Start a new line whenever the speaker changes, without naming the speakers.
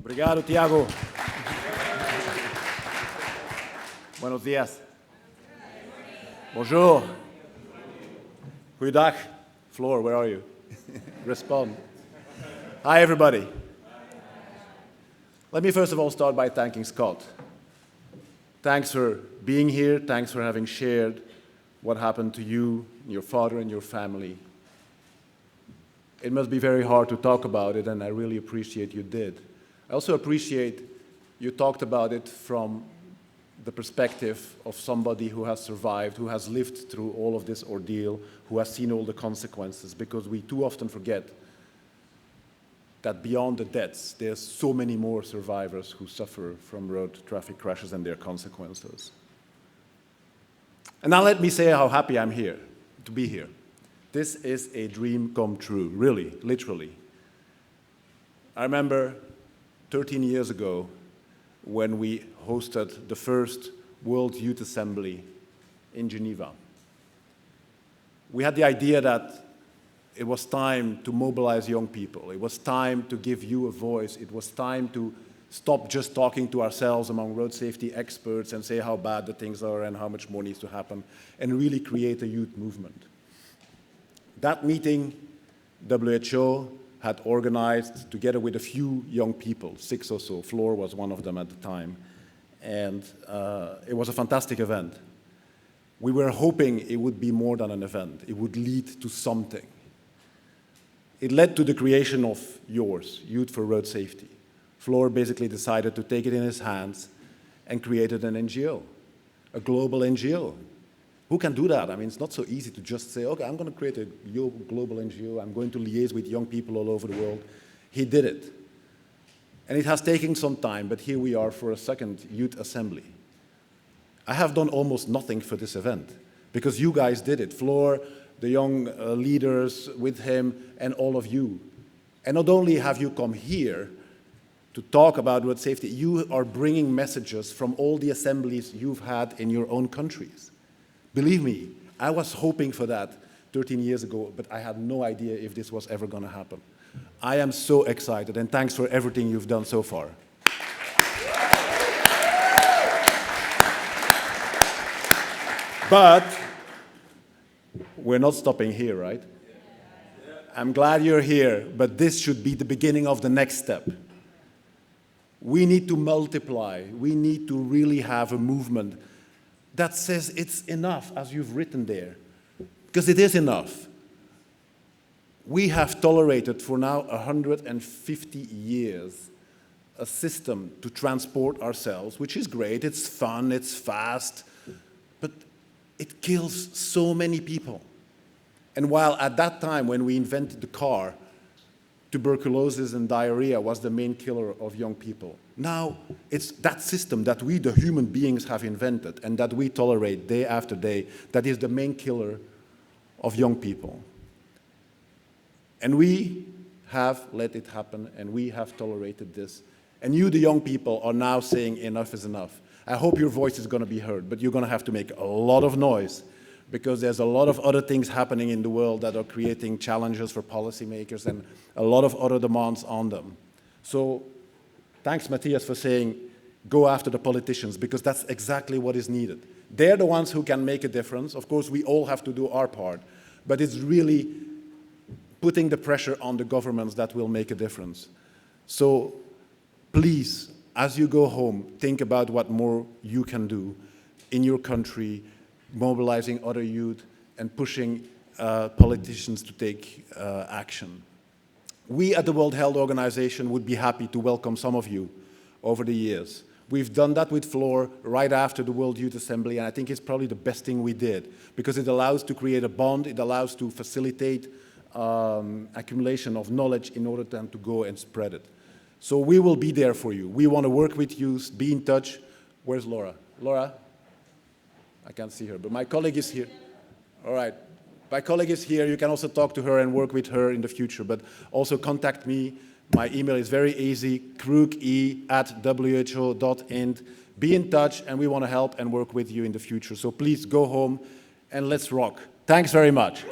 Obrigado, Tiago. Buenos días. Bonjour. Goeiedag. Floor, where are you? Respond. Hi, everybody. Let me first of all start by thanking Scott. Thanks for being here. Thanks for having shared what happened to you, your father, and your family. It must be very hard to talk about it, and I really appreciate you did. I also appreciate you talked about it from the perspective of somebody who has survived, who has lived through all of this ordeal, who has seen all the consequences, because we too often forget that beyond the deaths, there's so many more survivors who suffer from road traffic crashes and their consequences. And now let me say how happy I'm here, to be here. This is a dream come true, really, literally. I remember 13 years ago when we hosted the first World Youth Assembly in Geneva. We had the idea that it was time to mobilize young people. It was time to give you a voice. It was time to stop just talking to ourselves among road safety experts and say how bad the things are and how much more needs to happen, and really create a youth movement. That meeting, WHO had organized together with a few young people, 6 or so. Floor was one of them at the time. And it was a fantastic event. We were hoping it would be more than an event. It would lead to something. It led to the creation of yours, Youth for Road Safety. Floor basically decided to take it in his hands and created an NGO, a global NGO. Who can do that? I mean, it's not so easy to just say, okay, I'm going to create a global NGO. I'm going to liaise with young people all over the world. He did it. And it has taken some time, but here we are for a second youth assembly. I have done almost nothing for this event because you guys did it. Floor, the young leaders with him, and all of you. And not only have you come here to talk about road safety, you are bringing messages from all the assemblies you've had in your own countries. Believe me, I was hoping for that 13 years ago, but I had no idea if this was ever going to happen. I am so excited, and thanks for everything you've done so far. But we're not stopping here, right? I'm glad you're here, but this should be the beginning of the next step. We need to multiply. We need to really have a movement that says it's enough, as you've written there, because it is enough. We have tolerated for now 150 years a system to transport ourselves, which is great, it's fun, it's fast, but it kills so many people. And while at that time when we invented the car, tuberculosis and diarrhea was the main killer of young people. Now, it's that system that we, the human beings, have invented and that we tolerate day after day that is the main killer of young people. And we have let it happen, and we have tolerated this. And you, the young people, are now saying enough is enough. I hope your voice is going to be heard, but you're going to have to make a lot of noise because there's a lot of other things happening in the world that are creating challenges for policymakers and a lot of other demands on them. So thanks, Matthias, for saying go after the politicians, because that's exactly what is needed. They're the ones who can make a difference. Of course, we all have to do our part, but it's really putting the pressure on the governments that will make a difference. So please, as you go home, think about what more you can do in your country, mobilizing other youth and pushing politicians to take action. We at the World Health Organization would be happy to welcome some of you over the years. We've done that with Floor right after the World Youth Assembly, and I think it's probably the best thing we did because it allows to create a bond, it allows to facilitate accumulation of knowledge in order then to go and spread it. So we will be there for you. We want to work with you, be in touch. Where's Laura? Laura? I can't see her, but my colleague is here. All right. My colleague is here. You can also talk to her and work with her in the future, but also contact me. My email is very easy, kruge@who.int. Be in touch, and we want to help and work with you in the future. So please go home and let's rock. Thanks very much.